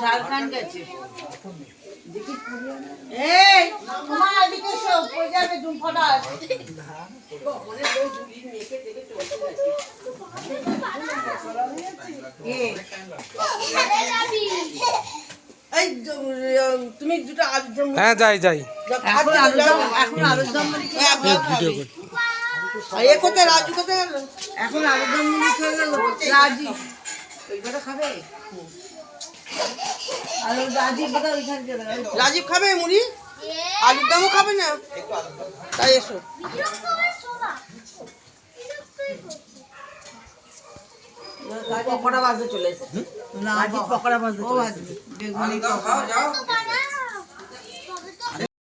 ঝাড়খণ্ড গেছে। তুমি দুটো আলুর, হ্যাঁ যাই যাই এখন আলুর দম কোথায়, রাজু কোথায় গেল? এখন আলুর দম মুড়ি খেয়ে গেল রাজু। ওইটা খাবে, রাজীব খাবে মুড়ি, আলুর দমও খাবে না, তাই এসো। পকোড়া বাজতে চলে এসেছে, পকোড়া বাজতে বেগুনি